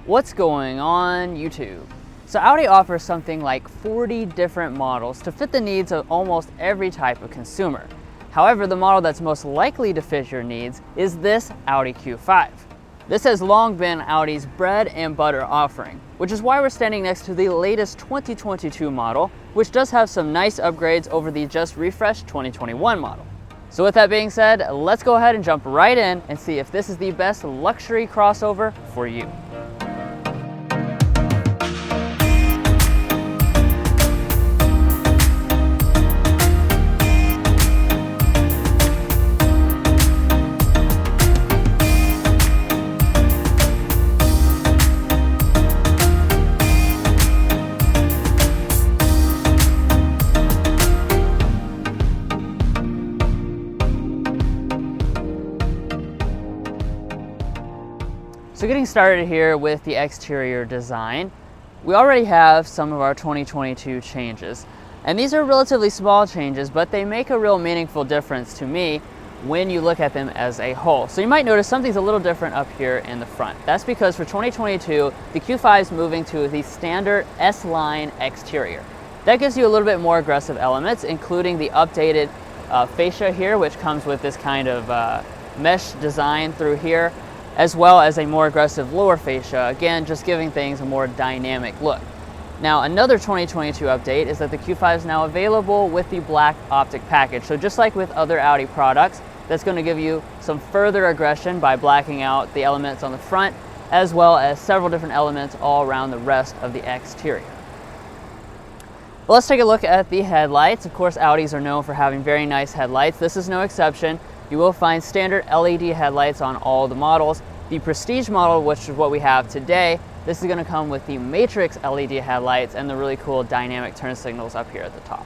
What's going on YouTube? So Audi offers something like 40 different models to fit the needs of almost every type of consumer. However, the model that's most likely to fit your needs is this Audi Q5. This has long been Audi's bread and butter offering, which is why we're standing next to the latest 2022 model, which does have some nice upgrades over the just refreshed 2021 model. So with that being said, let's go ahead and jump right in and see if this is the best luxury crossover for you. So getting started here with the exterior design, we already have some of our 2022 changes. And these are relatively small changes, but they make a real meaningful difference to me when you look at them as a whole. So you might notice something's a little different up here in the front. That's because for 2022, the Q5 is moving to the standard S-Line exterior. That gives you a little bit more aggressive elements, including the updated fascia here, which comes with this kind of mesh design through here, as well as a more aggressive lower fascia, again, just giving things a more dynamic look. Now, another 2022 update is that the Q5 is now available with the black optic package. So just like with other Audi products, that's going to give you some further aggression by blacking out the elements on the front, as well as several different elements all around the rest of the exterior. Well, let's take a look at the headlights. Of course, Audis are known for having very nice headlights. This is no exception. You will find standard LED headlights on all the models. The Prestige model, which is what we have today, this is going to come with the Matrix LED headlights and the really cool dynamic turn signals up here at the top.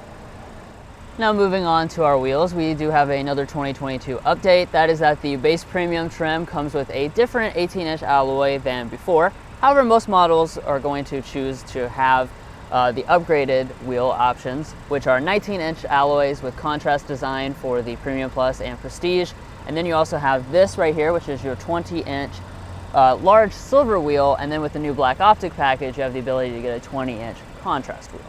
Now moving on to our wheels, we do have another 2022 update. That is that the base premium trim comes with a different 18-inch alloy than before. However, most models are going to choose to have the upgraded wheel options, which are 19-inch alloys with contrast design for the Premium Plus and Prestige. And then you also have this right here, which is your 20-inch large silver wheel. And then with the new black optic package, you have the ability to get a 20-inch contrast wheel.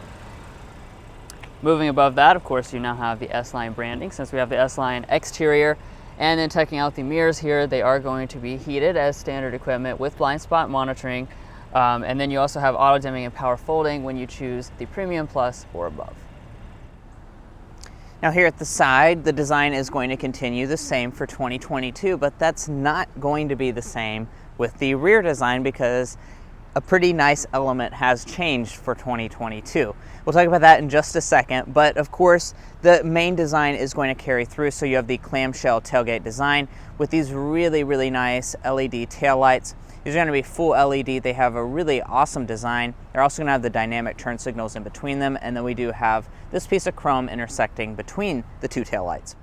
Moving above that, of course, you now have the S-Line branding, since we have the S-Line exterior. And then checking out the mirrors here, they are going to be heated as standard equipment with blind spot monitoring. And then you also have auto dimming and power folding when you choose the Premium Plus or above. Now here at the side, the design is going to continue the same for 2022, but that's not going to be the same with the rear design because a pretty nice element has changed for 2022. We'll talk about that in just a second, but of course the main design is going to carry through. So you have the clamshell tailgate design with these really nice LED taillights. These are going to be full LED. They have a really awesome design. They're also going to have the dynamic turn signals in between them, and then we do have this piece of chrome intersecting between the two taillights.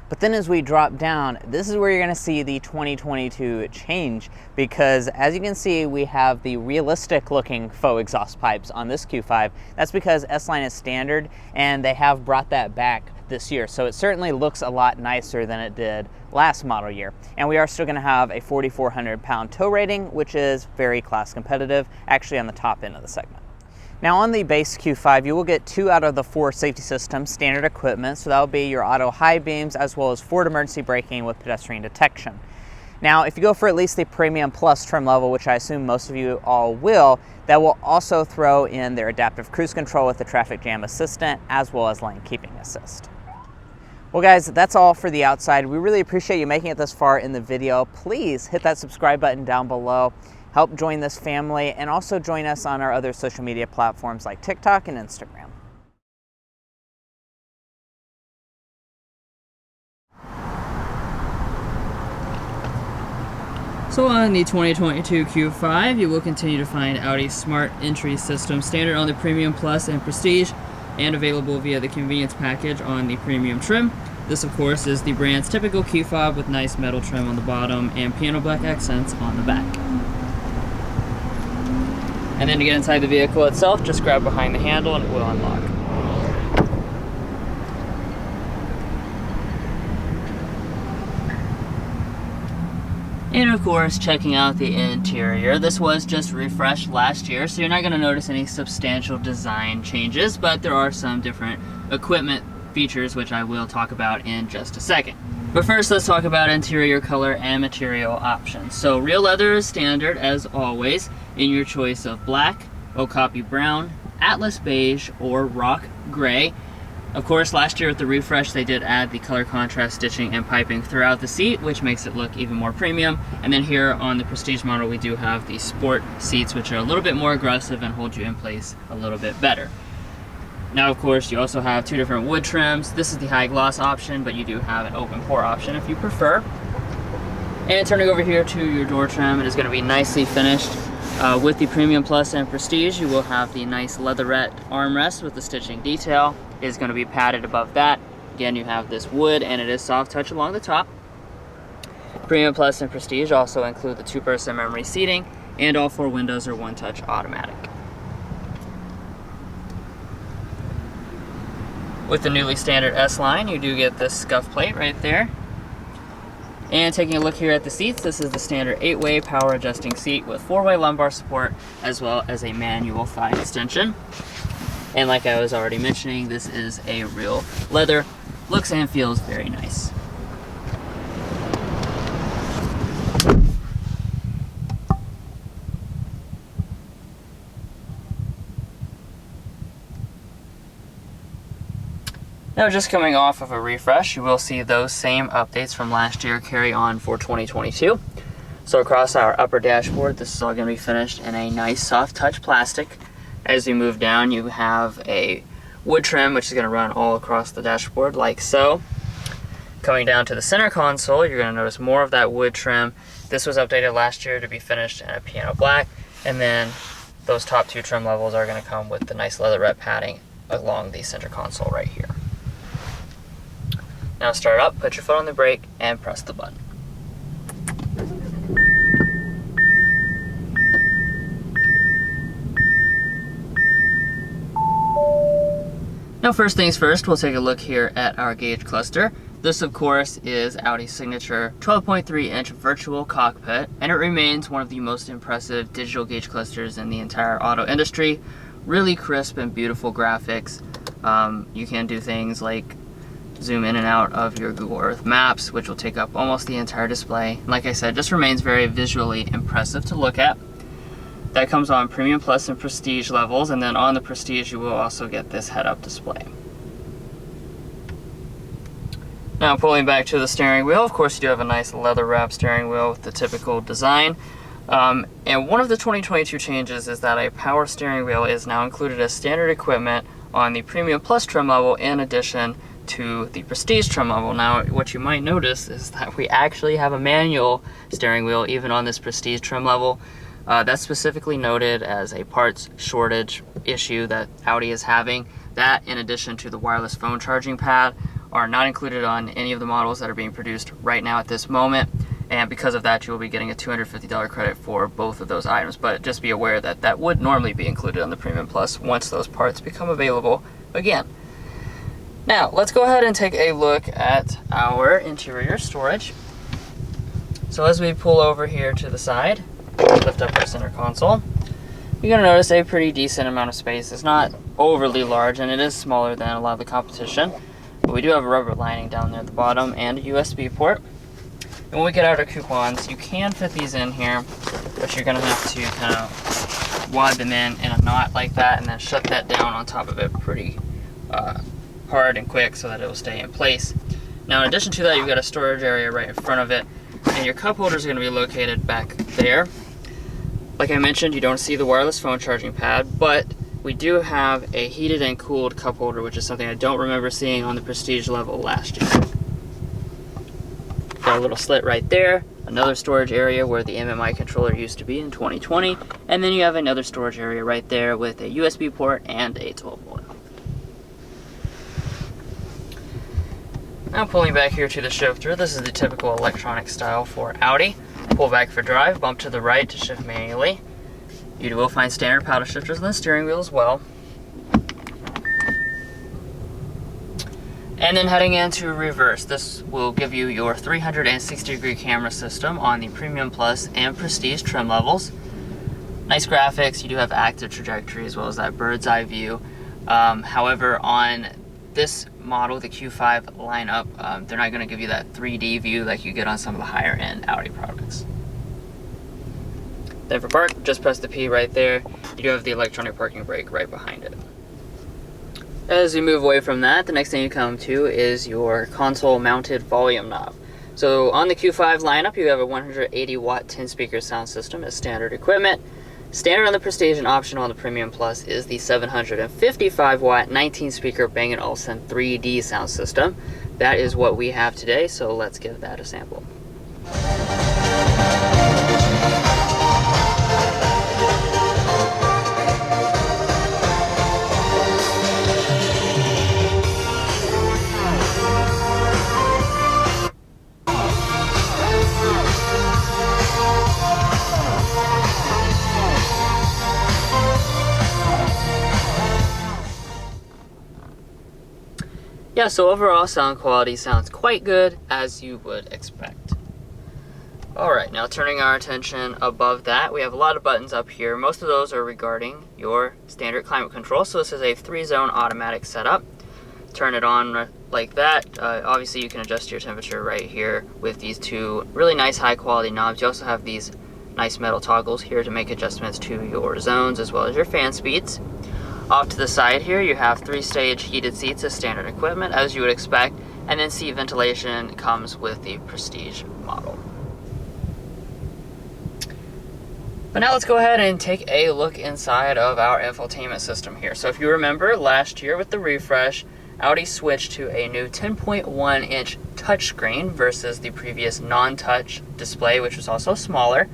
But then as we drop down, this is where you're going to see the 2022 change, because as you can see, we have the realistic looking faux exhaust pipes on this Q5. That's because S-Line is standard, and they have brought that back this year. So it certainly looks a lot nicer than it did last model year. And we are still going to have a 4,400 pound tow rating, which is very class competitive, actually on the top end of the segment. Now on the base Q5, you will get 2 out of the 4 safety systems standard equipment. So that will be your auto high beams as well as forward emergency braking with pedestrian detection. Now, if you go for at least the Premium Plus trim level, which I assume most of you all will, that will also throw in their adaptive cruise control with the traffic jam assistant as well as lane keeping assist. Well guys, that's all for the outside. We really appreciate you making it this far in the video. Please hit that subscribe button down below. Help join this family and also join us on our other social media platforms like TikTok and Instagram. So on the 2022 Q5, you will continue to find Audi's smart entry system standard on the Premium Plus and Prestige, and available via the convenience package on the premium trim. This of course is the brand's typical key fob with nice metal trim on the bottom and piano black accents on the back. And then to get inside the vehicle itself, just grab behind the handle and it will unlock. And of course, checking out the interior. This was just refreshed last year, so you're not going to notice any substantial design changes, but there are some different equipment features which I will talk about in just a second. But first, let's talk about interior color and material options. So real leather is standard as always in your choice of black, okapi brown, atlas beige, or rock gray. Of course, last year with the refresh, they did add the color contrast stitching and piping throughout the seat, which makes it look even more premium. And then here on the Prestige model, we do have the sport seats, which are a little bit more aggressive and hold you in place a little bit better. Now, of course, you also have two different wood trims. This is the high gloss option, but you do have an open pore option if you prefer. And turning over here to your door trim, it is going to be nicely finished. With the Premium Plus and Prestige, you will have the nice leatherette armrest with the stitching detail. It is going to be padded above that. Again, you have this wood, and it is soft touch along the top. Premium Plus and Prestige also include the 2-person memory seating, and all 4 windows are one-touch automatic. With the newly standard S-Line, you do get this scuff plate right there. And taking a look here at the seats, this is the standard 8-way power adjusting seat with 4-way lumbar support, as well as a manual thigh extension. And like I was already mentioning, this is a real leather. Looks and feels very nice. Now, just coming off of a refresh, you will see those same updates from last year carry on for 2022. So across our upper dashboard, this is all going to be finished in a nice soft touch plastic. As you move down, you have a wood trim, which is going to run all across the dashboard like so. Coming down to the center console, you're going to notice more of that wood trim. This was updated last year to be finished in a piano black, and then those top 2 trim levels are going to come with the nice leatherette padding along the center console right here. Now start up, put your foot on the brake, and press the button. Now, first things first, we'll take a look here at our gauge cluster. This, of course, is Audi's signature 12.3-inch virtual cockpit, and it remains one of the most impressive digital gauge clusters in the entire auto industry. Really crisp and beautiful graphics. You can do things like zoom in and out of your Google Earth Maps, which will take up almost the entire display. Like I said, just remains very visually impressive to look at. That comes on Premium Plus and Prestige levels, and then on the Prestige you will also get this head-up display. Now, pulling back to the steering wheel, of course you do have a nice leather-wrapped steering wheel with the typical design. And one of the 2022 changes is that a power steering wheel is now included as standard equipment on the Premium Plus trim level, in addition to the Prestige trim level. Now, what you might notice is that we actually have a manual steering wheel even on this Prestige trim level. That's specifically noted as a parts shortage issue that Audi is having. That, in addition to the wireless phone charging pad, are not included on any of the models that are being produced right now at this moment. And because of that, you will be getting a $250 credit for both of those items. But just be aware that that would normally be included on the Premium Plus once those parts become available again. Now, let's go ahead and take a look at our interior storage. So as we pull over here to the side, lift up our center console, you're going to notice a pretty decent amount of space. It's not overly large, and it is smaller than a lot of the competition. But we do have a rubber lining down there at the bottom and a USB port. And when we get out our coupons, you can fit these in here, but you're going to have to kind of wad them in a knot like that, and then shut that down on top of it pretty hard and quick so that it will stay in place. Now, in addition to that, you've got a storage area right in front of it, and your cup holders are going to be located back there. Like I mentioned, you don't see the wireless phone charging pad, but we do have a heated and cooled cup holder, which is something I don't remember seeing on the Prestige level last year. Got a little slit right there, another storage area where the MMI controller used to be in 2020, and then you have another storage area right there with a USB port and a 12-volt. Now, pulling back here to the shifter, this is the typical electronic style for Audi. Pull back for drive, bump to the right to shift manually. You will find standard paddle shifters on the steering wheel as well. And then heading into reverse, this will give you your 360-degree camera system on the Premium Plus and Prestige trim levels. Nice graphics. You do have active trajectory as well as that bird's eye view. However, on this model, the Q5 lineup, they're not going to give you that 3D view like you get on some of the higher end Audi products. Then for park, just press the P right there. You do have the electronic parking brake right behind it. As you move away from that, the next thing you come to is your console mounted volume knob. So on the Q5 lineup, you have a 180 watt 10 speaker sound system as standard equipment. Standard on the Prestige and optional on the Premium Plus is the 755 watt 19 speaker Bang & Olufsen 3D sound system. That is what we have today, so let's give that a sample. Yeah, so overall sound quality sounds quite good, as you would expect. Alright, now turning our attention above that, we have a lot of buttons up here. Most of those are regarding your standard climate control. So this is a 3-zone automatic setup. Turn it on like that. Obviously you can adjust your temperature right here with these two really nice high quality knobs. You also have these nice metal toggles here to make adjustments to your zones as well as your fan speeds. Off to the side here, you have 3-stage heated seats as standard equipment, as you would expect, and then seat ventilation comes with the Prestige model. But now let's go ahead and take a look inside of our infotainment system here. So if you remember, last year with the refresh, Audi switched to a new 10.1-inch touchscreen versus the previous non-touch display, which was also smaller.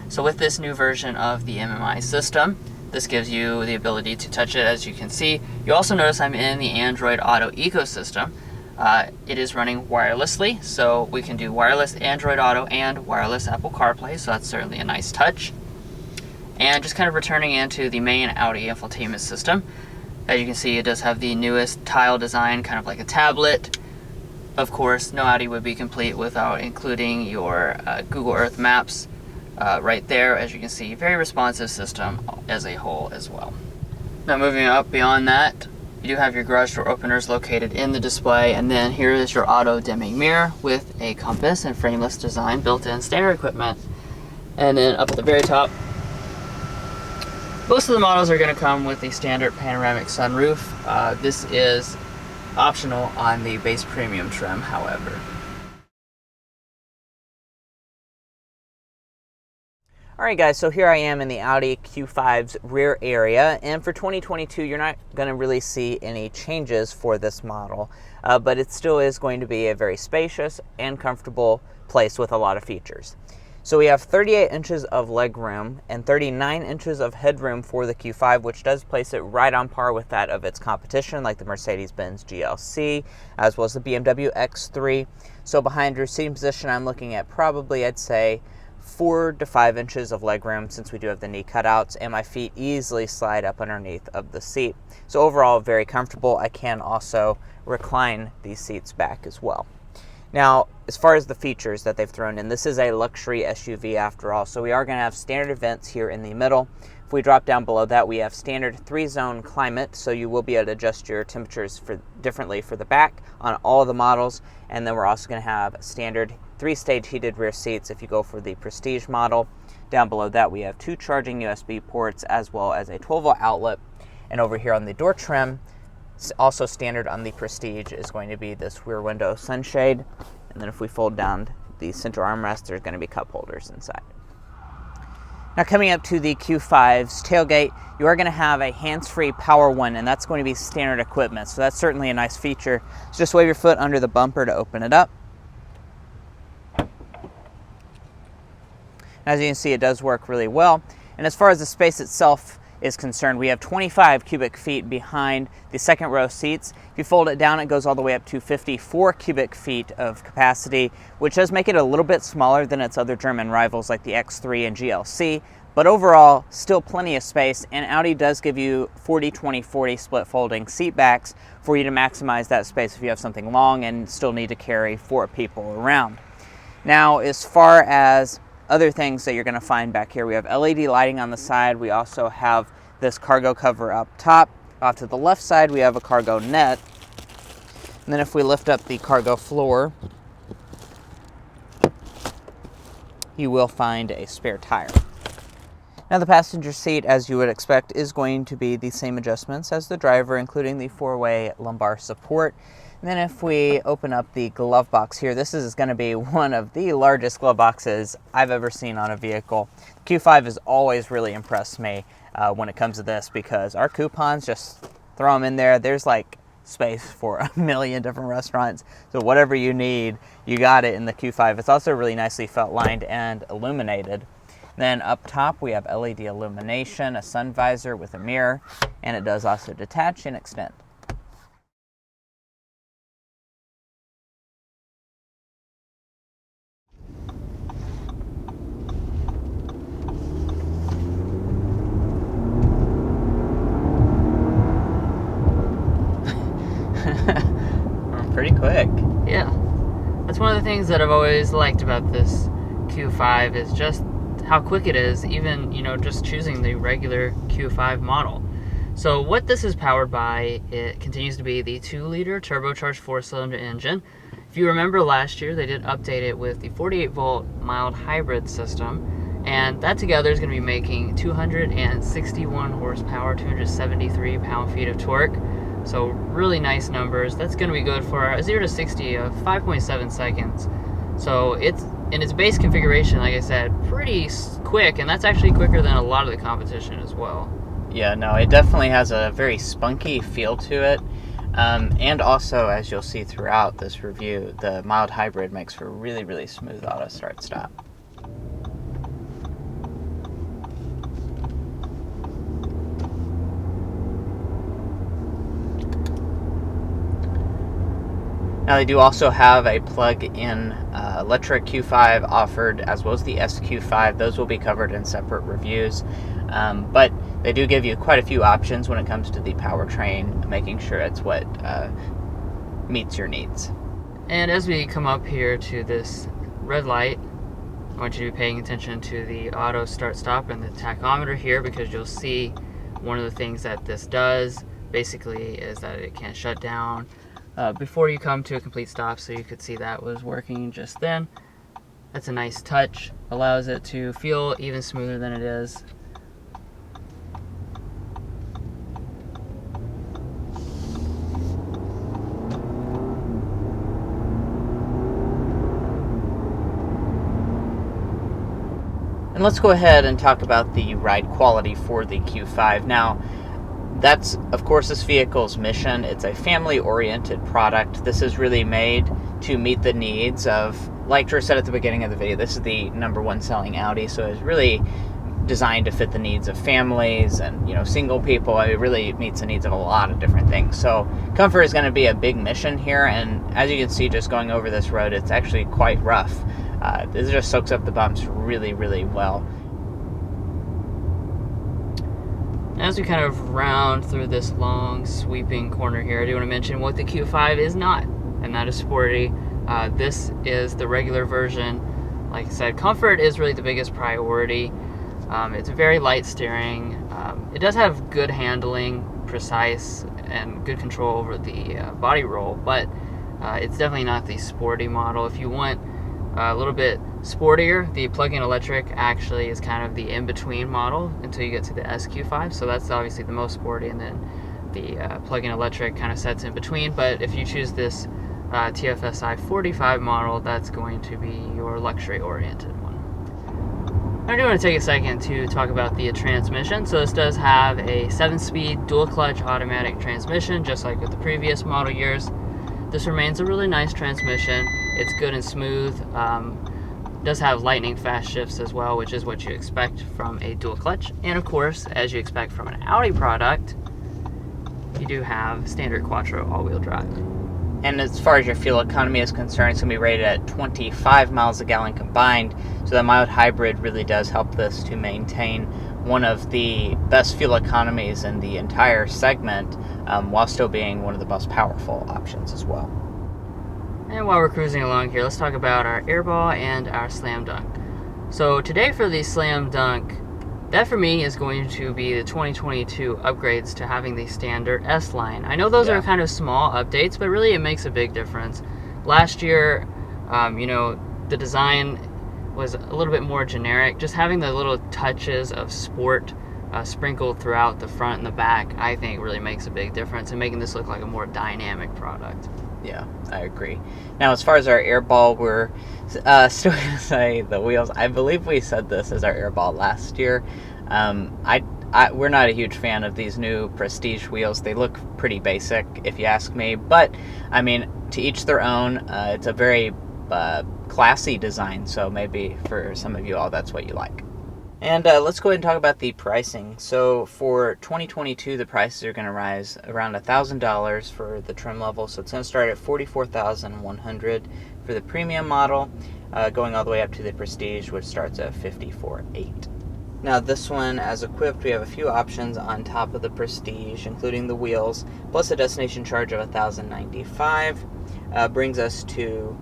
So with this new version of the MMI system, this gives you the ability to touch it, as you can see. You also notice I'm in the Android Auto ecosystem. It is running wirelessly, so we can do wireless Android Auto and wireless Apple CarPlay, so that's certainly a nice touch. And just kind of returning into the main Audi infotainment system. As you can see, it does have the newest tile design, kind of like a tablet. Of course, no Audi would be complete without including your Google Earth Maps right there. As you can see, very responsive system as a whole as well. Now moving up beyond that, you do have your garage door openers located in the display, and then here is your auto dimming mirror with a compass and frameless design built in standard equipment. And then up at the very top, most of the models are going to come with the standard panoramic sunroof. This is optional on the base premium trim, however. Alright guys, so here I am in the Audi Q5's rear area, and for 2022 you're not going to really see any changes for this model, but it still is going to be a very spacious and comfortable place with a lot of features. So we have 38 inches of legroom and 39 inches of headroom for the Q5, which does place it right on par with that of its competition, like the Mercedes-Benz GLC, as well as the BMW X3. So behind your seating position, I'm looking at probably, I'd say, 4 to 5 inches of legroom, since we do have the knee cutouts, and my feet easily slide up underneath of the seat. So overall, very comfortable. I can also recline these seats back as well. Now, as far as the features that they've thrown in, this is a luxury SUV after all, so we are going to have standard vents here in the middle. If we drop down below that, we have standard 3-zone climate, so you will be able to adjust your temperatures differently for the back on all of the models, and then we're also going to have standard 3-stage heated rear seats if you go for the Prestige model. Down below that, we have 2 charging USB ports as well as a 12-volt outlet, and over here on the door trim, also standard on the Prestige, is going to be this rear window sunshade, and then if we fold down the center armrest, there's going to be cup holders inside. Now coming up to the Q5's tailgate, you are going to have a hands-free power one, and that's going to be standard equipment, so that's certainly a nice feature. So just wave your foot under the bumper to open it up. As you can see, it does work really well. And as far as the space itself is concerned, we have 25 cubic feet behind the second row seats. If you fold it down, it goes all the way up to 54 cubic feet of capacity, which does make it a little bit smaller than its other German rivals like the X3 and GLC, But overall, still plenty of space, and Audi does give you 40-20-40 split folding seat backs for you to maximize that space if you have something long and still need to carry 4 people around. Now, as far as other things that you're going to find back here, we have LED lighting on the side. We also have this cargo cover up top. Off to the left side, we have a cargo net. And then if we lift up the cargo floor, you will find a spare tire. Now the passenger seat, as you would expect, is going to be the same adjustments as the driver, including the 4-way lumbar support. And then if we open up the glove box here, this is going to be one of the largest glove boxes I've ever seen on a vehicle. Q5 has always really impressed me when it comes to this, because our coupons, just throw them in there. There's like space for a million different restaurants. So whatever you need, you got it in the Q5. It's also really nicely felt lined and illuminated. Then up top we have LED illumination, a sun visor with a mirror, and it does also detach and extend. Pretty quick. Yeah. That's one of the things that I've always liked about this Q5 is just how quick it is, even, just choosing the regular Q5 model. So what this is powered by, it continues to be the 2-liter turbocharged 4-cylinder engine. If you remember last year, they did update it with the 48-volt mild hybrid system, and that together is going to be making 261 horsepower, 273 pound-feet of torque. So really nice numbers. That's going to be good for a 0 to 60 of 5.7 seconds. So it's, in its base configuration, like I said, pretty quick, and that's actually quicker than a lot of the competition as well. Yeah, no, it definitely has a very spunky feel to it. And also, as you'll see throughout this review, the mild hybrid makes for a really, really smooth auto start-stop. Now they do also have a plug-in electric Q5 offered, as well as the SQ5. Those will be covered in separate reviews. But they do give you quite a few options when it comes to the powertrain, making sure it's what meets your needs. And as we come up here to this red light, I want you to be paying attention to the auto start-stop and the tachometer here, because you'll see one of the things that this does basically is that it can shut down before you come to a complete stop, so you could see that was working just then. That's a nice touch, allows it to feel even smoother than it is. And let's go ahead and talk about the ride quality for the Q5. Now, that's, of course, this vehicle's mission. It's a family-oriented product. This is really made to meet the needs of, like Drew said at the beginning of the video, this is the #1 selling Audi, so it's really designed to fit the needs of families and, single people. It really meets the needs of a lot of different things. So comfort is going to be a big mission here, and as you can see, just going over this road, it's actually quite rough. This just soaks up the bumps really, really well. As we kind of round through this long sweeping corner here, I do want to mention what the Q5 is not, and that is sporty. This is the regular version. Like I said, comfort is really the biggest priority. It's very light steering. It does have good handling, precise, and good control over the body roll, but it's definitely not the sporty model. If you want a little bit sportier, the plug-in electric actually is kind of the in-between model until you get to the SQ5, so that's obviously the most sporty, and then the plug-in electric kind of sets in between. But if you choose this TFSI 45 model, that's going to be your luxury-oriented one. I do want to take a second to talk about the transmission. So this does have a 7-speed dual-clutch automatic transmission, just like with the previous model years. This remains a really nice transmission. It's good and smooth. Does have lightning fast shifts as well, which is what you expect from a dual clutch. And of course, as you expect from an Audi product, you do have standard quattro all-wheel drive. And as far as your fuel economy is concerned, it's going to be rated at 25 miles a gallon combined. So the mild hybrid really does help this to maintain one of the best fuel economies in the entire segment, while still being one of the most powerful options as well. And while we're cruising along here, let's talk about our airball and our slam dunk. So today for the slam dunk, that for me is going to be the 2022 upgrades to having the standard S line. I know those are kind of small updates, but really it makes a big difference. Last year, the design was a little bit more generic. Just having the little touches of sport sprinkled throughout the front and the back, I think really makes a big difference in making this look like a more dynamic product. Yeah, I agree. Now, as far as our airball, we're still going to say the wheels. I believe we said this as our airball last year. We're not a huge fan of these new Prestige wheels. They look pretty basic, if you ask me. But, I mean, to each their own. It's a very classy design, so maybe for some of you all, that's what you like. And let's go ahead and talk about the pricing. So for 2022, the prices are going to rise around $1,000 for the trim level. So it's going to start at $44,100 for the premium model, going all the way up to the Prestige, which starts at $54,800. Now this one, as equipped, we have a few options on top of the Prestige, including the wheels, plus a destination charge of $1,095. Brings us to,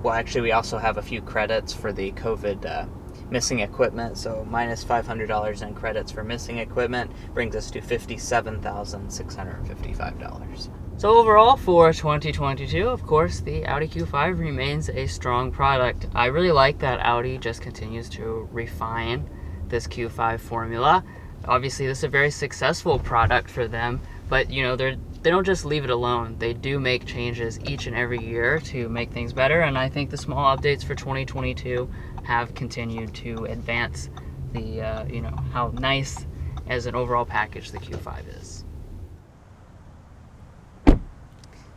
well, actually, we also have a few credits for the COVID missing equipment, so minus $500 in credits for missing equipment brings us to $57,655. So overall for 2022, of course, the Audi Q5 remains a strong product. I really like that Audi just continues to refine this Q5 formula. Obviously, this is a very successful product for them, but they don't just leave it alone. They do make changes each and every year to make things better, and I think the small updates for 2022 have continued to advance the, how nice as an overall package the Q5 is.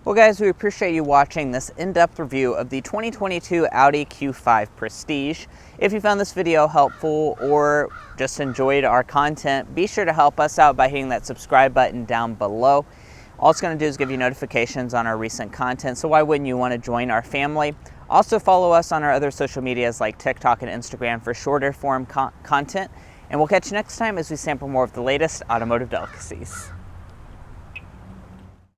Well guys, we appreciate you watching this in-depth review of the 2022 Audi Q5 Prestige. If you found this video helpful or just enjoyed our content, be sure to help us out by hitting that subscribe button down below. All it's going to do is give you notifications on our recent content, so why wouldn't you want to join our family? Also follow us on our other social medias like TikTok and Instagram for shorter form content, and we'll catch you next time as we sample more of the latest automotive delicacies.